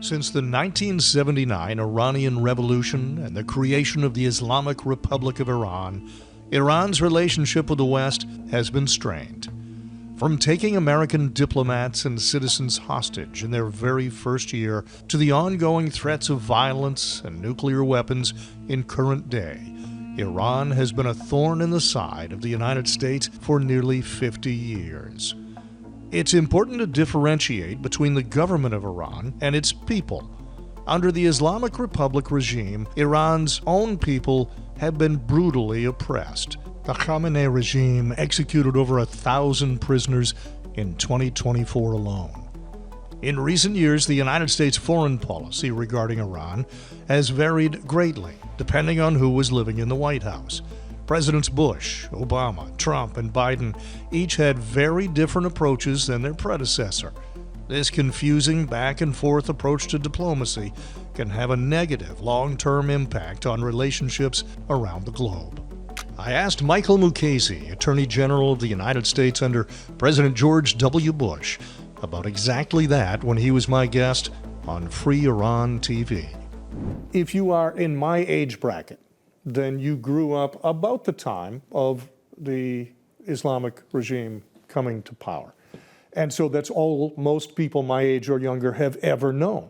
Since the 1979 Iranian Revolution and the creation of the Islamic Republic of Iran, Iran's relationship with the West has been strained. From taking American diplomats and citizens hostage in their very first year to the ongoing threats of violence and nuclear weapons in current day, Iran has been a thorn in the side of the United States for nearly 50 years. It's important to differentiate between the government of Iran and its people. Under the Islamic Republic regime, Iran's own people have been brutally oppressed. The Khamenei regime executed over 1,000 prisoners in 2024 alone. In recent years, the United States foreign policy regarding Iran has varied greatly, depending on who was living in the White House. Presidents Bush, Obama, Trump, and Biden each had very different approaches than their predecessor. This confusing back-and-forth approach to diplomacy can have a negative long-term impact on relationships around the globe. I asked Michael Mukasey, Attorney General of the United States under President George W. Bush, about exactly that when he was my guest on Free Iran TV. If you are in my age bracket, then you grew up about the time of the Islamic regime coming to power. And so that's all most people my age or younger have ever known.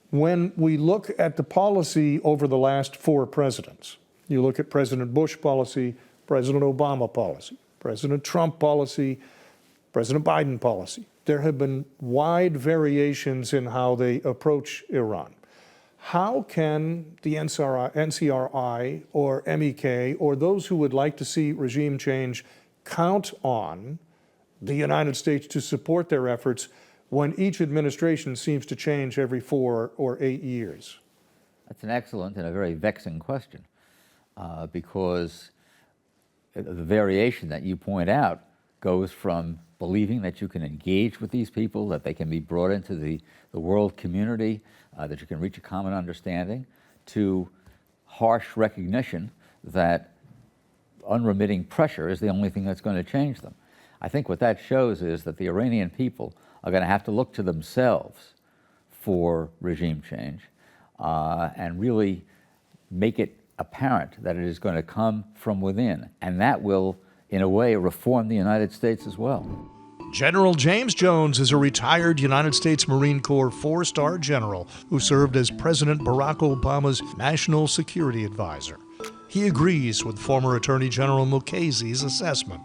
When we look at the policy over the last 4 presidents, you look at President Bush policy, President Obama policy, President Trump policy, President Biden policy, there have been wide variations in how they approach Iran. How can the NCRI or MEK or those who would like to see regime change count on the United States to support their efforts when each administration seems to change every 4 or 8 years? That's an excellent and a very vexing question because the variation that you point out goes from believing that you can engage with these people, that they can be brought into the world community, that you can reach a common understanding, to harsh recognition that unremitting pressure is the only thing that's going to change them. I think what that shows is that the Iranian people are going to have to look to themselves for regime change and really make it apparent that it is going to come from within, and that will, in a way, reform the United States as well. General James Jones is a retired United States Marine Corps 4-star general who served as President Barack Obama's National Security Advisor. He agrees with former Attorney General Mukasey's assessment.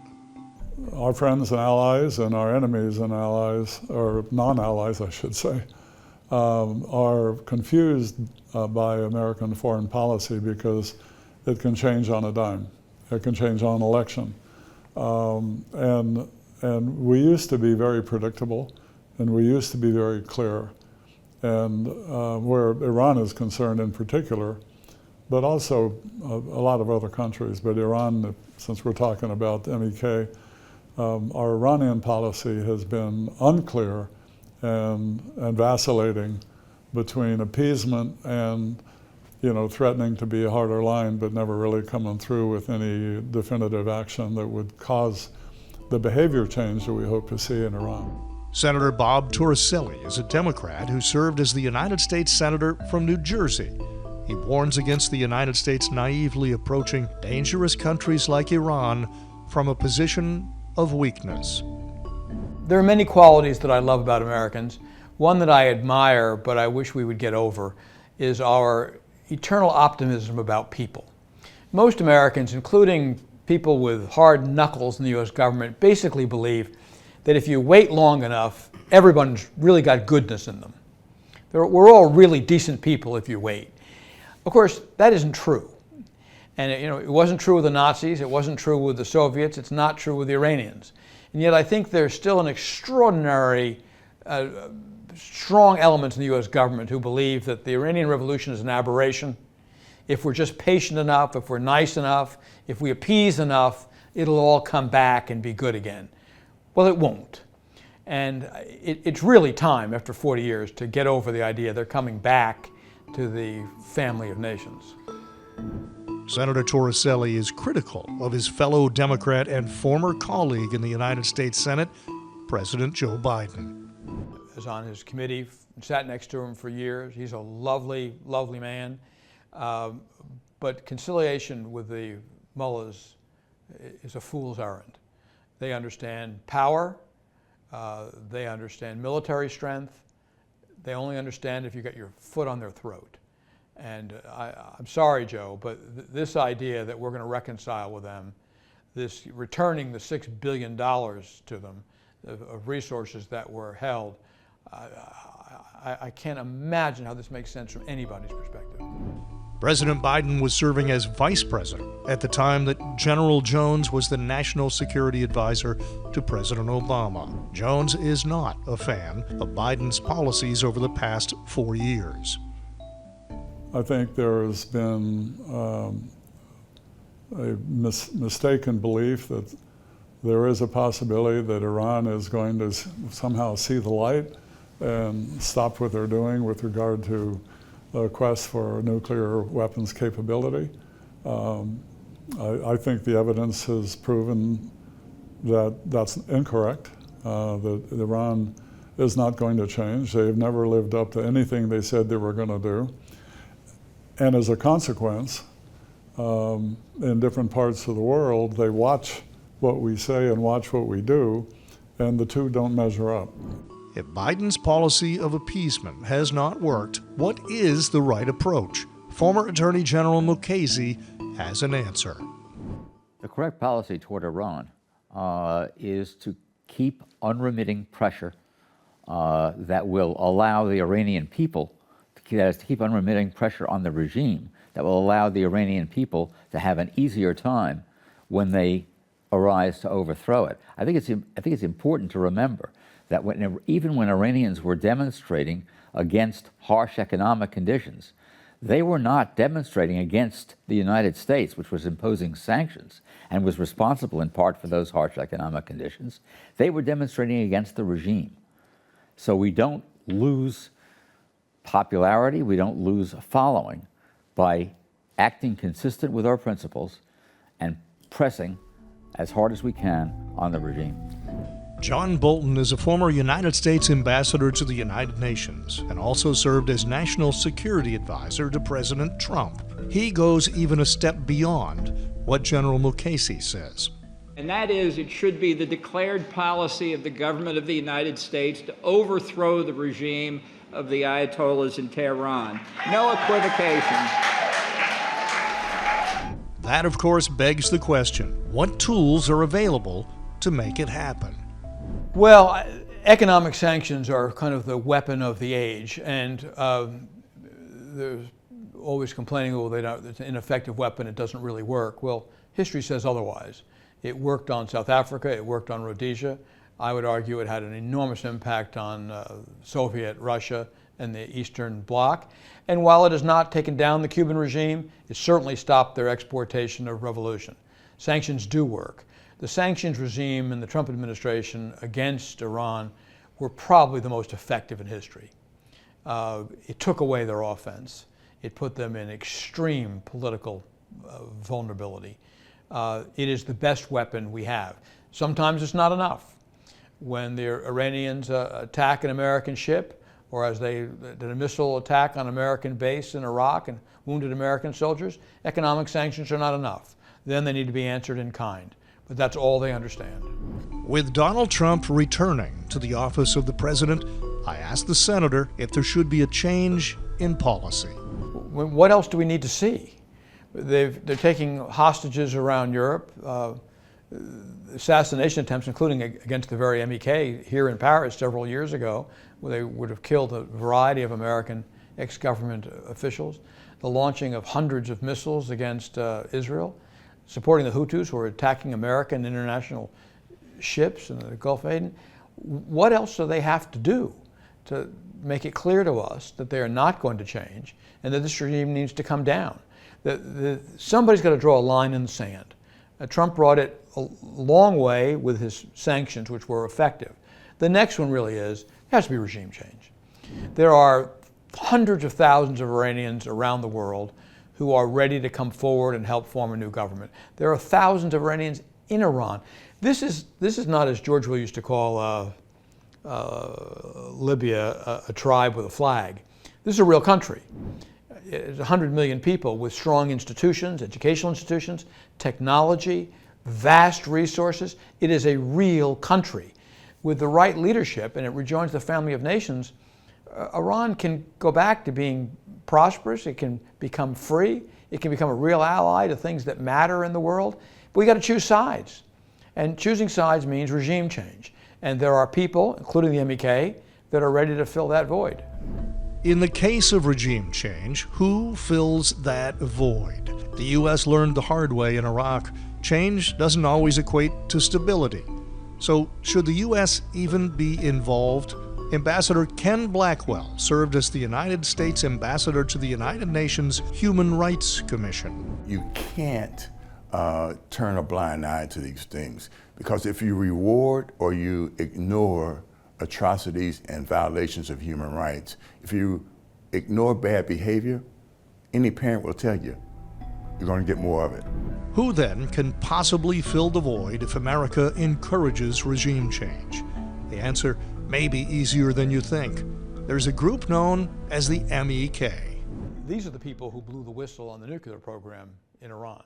Our friends and allies and our enemies and allies, or non-allies I should say, are confused by American foreign policy because it can change on a dime. It can change on election. And we used to be very predictable, and we used to be very clear. And where Iran is concerned in particular, but also a lot of other countries, but Iran, since we're talking about MEK, our Iranian policy has been unclear and vacillating between appeasement and threatening to be a harder line, but never really coming through with any definitive action that would cause the behavior change that we hope to see in Iran. Senator Bob Torricelli is a Democrat who served as the United States Senator from New Jersey. He warns against the United States naively approaching dangerous countries like Iran from a position of weakness. There are many qualities that I love about Americans. One that I admire, but I wish we would get over, is our eternal optimism about people. Most Americans, including people with hard knuckles in the U.S. government, basically believe that if you wait long enough, everyone's really got goodness in them. We're all really decent people if you wait. Of course, that isn't true. And it wasn't true with the Nazis, it wasn't true with the Soviets, it's not true with the Iranians. And yet I think there's still an extraordinary strong elements in the U.S. government who believe that the Iranian Revolution is an aberration. If we're just patient enough, if we're nice enough, if we appease enough, it'll all come back and be good again. Well, it won't. And it's really time, after 40 years, to get over the idea they're coming back to the family of nations. Senator Torricelli is critical of his fellow Democrat and former colleague in the United States Senate, President Joe Biden. was on his committee, sat next to him for years. He's a lovely, lovely man. But conciliation with the mullahs is a fool's errand. They understand power. They understand military strength. They only understand if you get your foot on their throat. And I'm sorry, Joe, but this idea that we're going to reconcile with them, this returning the $6 billion to them of resources that were held, I can't imagine how this makes sense from anybody's perspective. President Biden was serving as vice president at the time that General Jones was the national security advisor to President Obama. Jones is not a fan of Biden's policies over the past 4 years. I think there has been a mistaken belief that there is a possibility that Iran is going to somehow see the light and stop what they're doing with regard to the quest for nuclear weapons capability. I think the evidence has proven that that's incorrect, that Iran is not going to change. They've never lived up to anything they said they were going to do. And as a consequence, in different parts of the world, they watch what we say and watch what we do, and the two don't measure up. If Biden's policy of appeasement has not worked, what is the right approach? Former Attorney General Mukasey has an answer. The correct policy toward Iran is to keep unremitting pressure that will allow the Iranian people, that is to keep unremitting pressure on the regime that will allow the Iranian people to have an easier time when they arise to overthrow it. I think it's important to remember that even when Iranians were demonstrating against harsh economic conditions, they were not demonstrating against the United States, which was imposing sanctions and was responsible in part for those harsh economic conditions. They were demonstrating against the regime. So we don't lose popularity, we don't lose a following by acting consistent with our principles and pressing as hard as we can on the regime. John Bolton is a former United States ambassador to the United Nations and also served as national security advisor to President Trump. He goes even a step beyond what General Mukasey says. And that is, it should be the declared policy of the government of the United States to overthrow the regime of the Ayatollahs in Tehran. No equivocation. That, of course, begs the question, what tools are available to make it happen? Well, economic sanctions are kind of the weapon of the age, and there's always complaining, oh, it's an ineffective weapon, it doesn't really work. Well, history says otherwise. It worked on South Africa, it worked on Rhodesia. I would argue it had an enormous impact on Soviet Russia and the Eastern Bloc. And while it has not taken down the Cuban regime, it certainly stopped their exportation of revolution. Sanctions do work. The sanctions regime in the Trump administration against Iran were probably the most effective in history. It took away their offense. It put them in extreme political vulnerability. It is the best weapon we have. Sometimes it's not enough. When the Iranians attack an American ship, or as they did a missile attack on an American base in Iraq and wounded American soldiers, economic sanctions are not enough. Then they need to be answered in kind. But that's all they understand. With Donald Trump returning to the office of the president, I asked the senator if there should be a change in policy. What else do we need to see? They're taking hostages around Europe, assassination attempts, including against the very MEK here in Paris several years ago, where they would have killed a variety of American ex-government officials, the launching of hundreds of missiles against Israel, supporting the Hutus who are attacking American international ships in the Gulf of Aden. What else do they have to do to make it clear to us that they are not going to change and that this regime needs to come down? Somebody's got to draw a line in the sand. Trump brought it a long way with his sanctions, which were effective. The next one really is, it has to be regime change. There are hundreds of thousands of Iranians around the world who are ready to come forward and help form a new government. There are thousands of Iranians in Iran. This is not, as George Will used to call Libya a tribe with a flag. This is a real country. It's 100 million people with strong institutions, educational institutions, technology, vast resources. It is a real country. With the right leadership, and it rejoins the family of nations, Iran can go back to being prosperous, it can become free, it can become a real ally to things that matter in the world. But we got to choose sides. And choosing sides means regime change. And there are people, including the MEK, that are ready to fill that void. In the case of regime change, who fills that void? The U.S. learned the hard way in Iraq. Change doesn't always equate to stability. So should the U.S. even be involved? Ambassador Ken Blackwell served as the United States ambassador to the United Nations Human Rights Commission. You can't turn a blind eye to these things, because if you reward or you ignore atrocities and violations of human rights, if you ignore bad behavior, any parent will tell you you're going to get more of it. Who then can possibly fill the void if America encourages regime change? The answer may be easier than you think. There's a group known as the MEK. These are the people who blew the whistle on the nuclear program in Iran.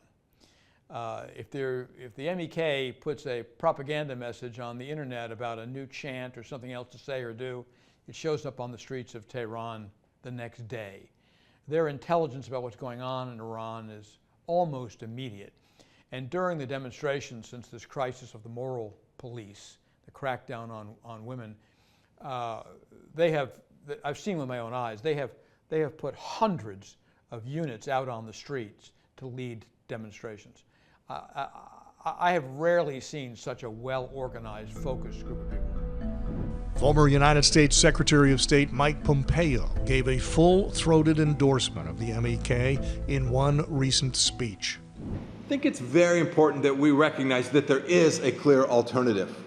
If the MEK puts a propaganda message on the internet about a new chant or something else to say or do, it shows up on the streets of Tehran the next day. Their intelligence about what's going on in Iran is almost immediate. And during the demonstrations since this crisis of the moral police, the crackdown on women, I've seen with my own eyes, they have put hundreds of units out on the streets to lead demonstrations. I have rarely seen such a well-organized, focused group of people. Former United States Secretary of State Mike Pompeo gave a full-throated endorsement of the MEK in one recent speech. I think it's very important that we recognize that there is a clear alternative.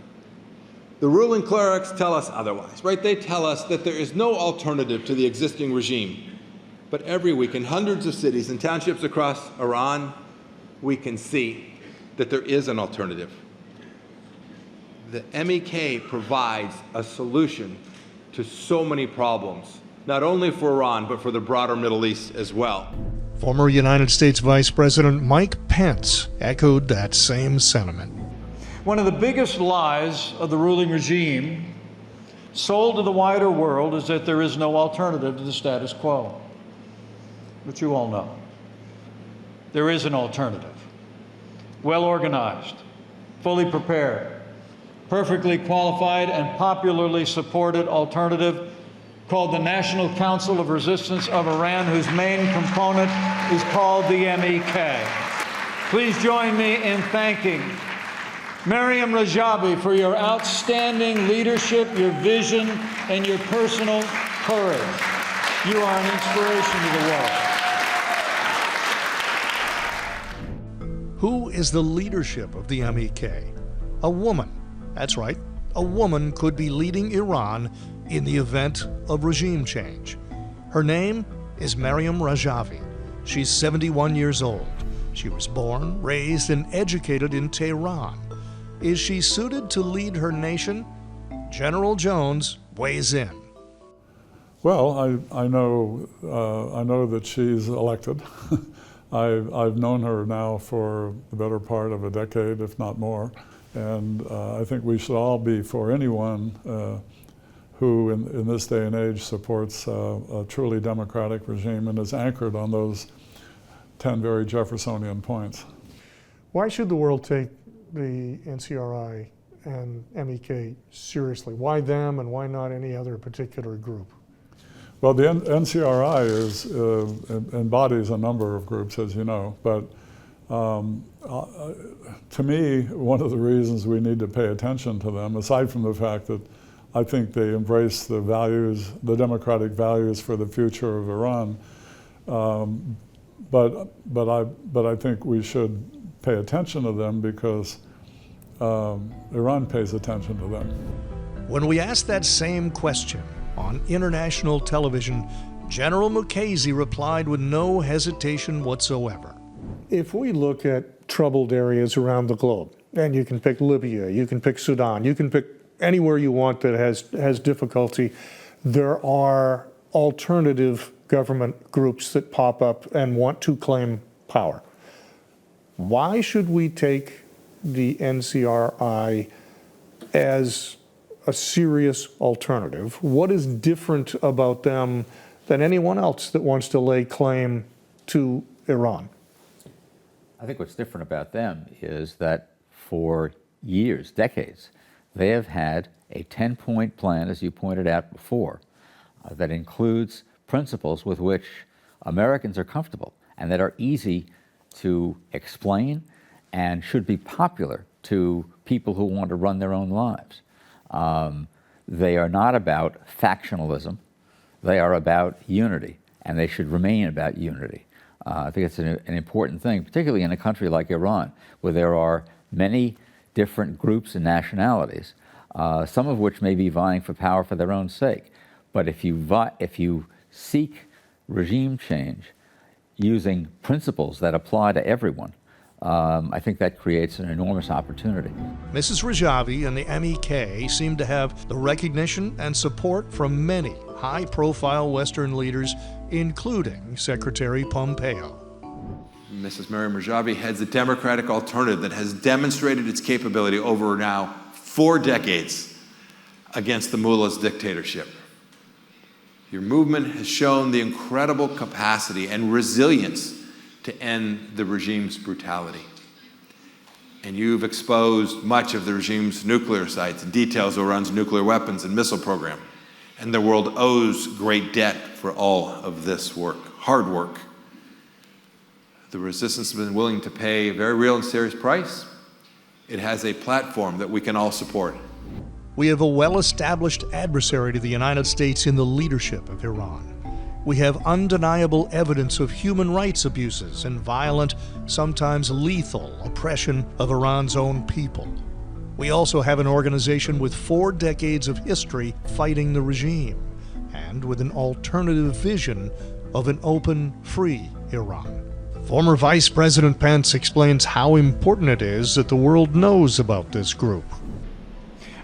The ruling clerics tell us otherwise, right? They tell us that there is no alternative to the existing regime. But every week in hundreds of cities and townships across Iran, we can see that there is an alternative. The MEK provides a solution to so many problems, not only for Iran, but for the broader Middle East as well. Former United States Vice President Mike Pence echoed that same sentiment. One of the biggest lies of the ruling regime sold to the wider world is that there is no alternative to the status quo, which you all know. There is an alternative, well organized, fully prepared, perfectly qualified and popularly supported alternative called the National Council of Resistance of Iran, whose main component is called the MEK. Please join me in thanking Maryam Rajavi for your outstanding leadership, your vision, and your personal courage. You are an inspiration to the world. Who is the leadership of the MEK? A woman. That's right. A woman could be leading Iran in the event of regime change. Her name is Maryam Rajavi. She's 71 years old. She was born, raised, and educated in Tehran. Is she suited to lead her nation? General Jones weighs in. Well, I know that she's elected. I've known her now for the better part of a decade, if not more, and I think we should all be for anyone who in this day and age supports a truly democratic regime and is anchored on those 10 very Jeffersonian points. Why should the world take the NCRI and MEK seriously? Why them and why not any other particular group? Well, the NCRI embodies a number of groups, as you know, but to me, one of the reasons we need to pay attention to them, aside from the fact that I think they embrace the values, the democratic values for the future of Iran, but I think we should pay attention to them because Iran pays attention to them. When we asked that same question on international television, General Mukasey replied with no hesitation whatsoever. If we look at troubled areas around the globe, and you can pick Libya, you can pick Sudan, you can pick anywhere you want that has difficulty, there are alternative government groups that pop up and want to claim power. Why should we take the NCRI as a serious alternative? What is different about them than anyone else that wants to lay claim to Iran? I think what's different about them is that for years, decades, they have had a 10-point plan, as you pointed out before, that includes principles with which Americans are comfortable and that are easy to explain and should be popular to people who want to run their own lives. They are not about factionalism. They are about unity, and they should remain about unity. I think it's an important thing, particularly in a country like Iran, where there are many different groups and nationalities, some of which may be vying for power for their own sake. But if you seek regime change using principles that apply to everyone, I think that creates an enormous opportunity. Mrs. Rajavi and the MEK seem to have the recognition and support from many high-profile Western leaders, including Secretary Pompeo. Mrs. Maryam Rajavi heads the Democratic Alternative that has demonstrated its capability over now 4 decades against the mullah's dictatorship. Your movement has shown the incredible capacity and resilience to end the regime's brutality. And you've exposed much of the regime's nuclear sites and details of Iran's nuclear weapons and missile program. And the world owes great debt for all of this work, hard work. The resistance has been willing to pay a very real and serious price. It has a platform that we can all support. We have a well-established adversary to the United States in the leadership of Iran. We have undeniable evidence of human rights abuses and violent, sometimes lethal, oppression of Iran's own people. We also have an organization with 4 decades of history fighting the regime, and with an alternative vision of an open, free Iran. Former Vice President Pence explains how important it is that the world knows about this group.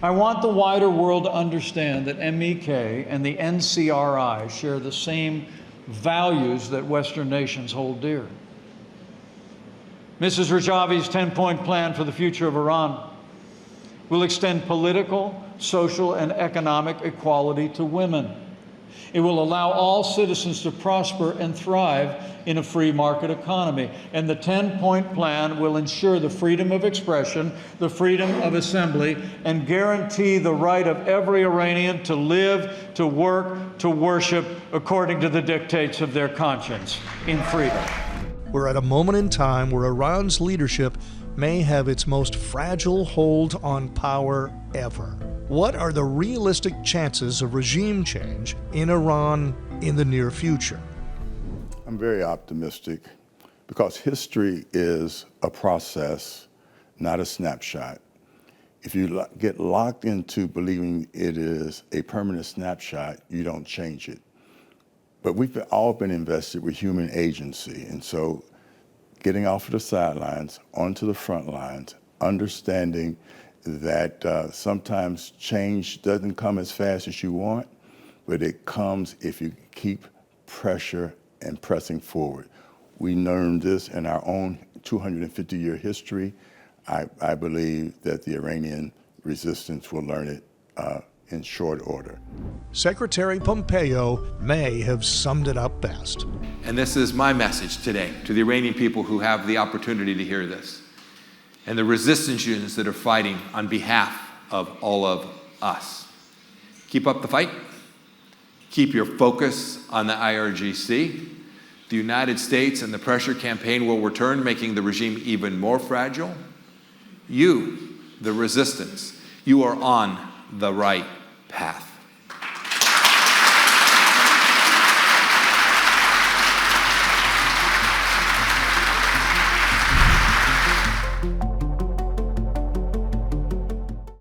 I want the wider world to understand that MEK and the NCRI share the same values that Western nations hold dear. Mrs. Rajavi's 10-point plan for the future of Iran will extend political, social, and economic equality to women. It will allow all citizens to prosper and thrive in a free market economy. And the 10-point plan will ensure the freedom of expression, the freedom of assembly, and guarantee the right of every Iranian to live, to work, to worship according to the dictates of their conscience in freedom. We're at a moment in time where Iran's leadership may have its most fragile hold on power ever. What are the realistic chances of regime change in Iran in the near future? I'm very optimistic because history is a process, not a snapshot. If you get locked into believing it is a permanent snapshot, you don't change it. But we've all been invested with human agency, and so getting off of the sidelines, onto the front lines, understanding that sometimes change doesn't come as fast as you want, but it comes if you keep pressure and pressing forward. We learned this in our own 250-year history. I believe that the Iranian resistance will learn it in short order. Secretary Pompeo may have summed it up best. And this is my message today to the Iranian people who have the opportunity to hear this, and the resistance units that are fighting on behalf of all of us. Keep up the fight. Keep your focus on the IRGC. The United States and the pressure campaign will return, making the regime even more fragile. You, the resistance, you are on the right path.